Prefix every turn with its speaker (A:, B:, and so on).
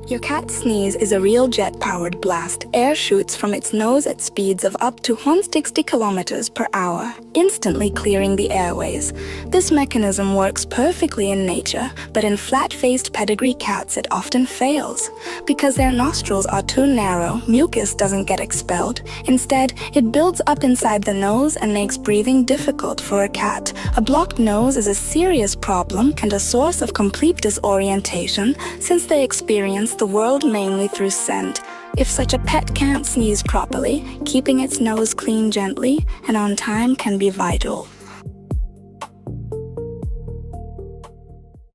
A: Your cat's sneeze is a real jet-powered blast. Air shoots from its nose at speeds of up to 160 kilometers per hour, instantly clearing the airways. This mechanism works perfectly in nature, but in flat-faced pedigree cats it often fails. Because their nostrils are too narrow, mucus doesn't get expelled. Instead, it builds up inside the nose and makes breathing difficult for a cat. A blocked nose is a serious problem and a source of complete disorientation, since they experience the world mainly through scent. If such a pet can't sneeze properly, keeping its nose clean gently and on time can be vital.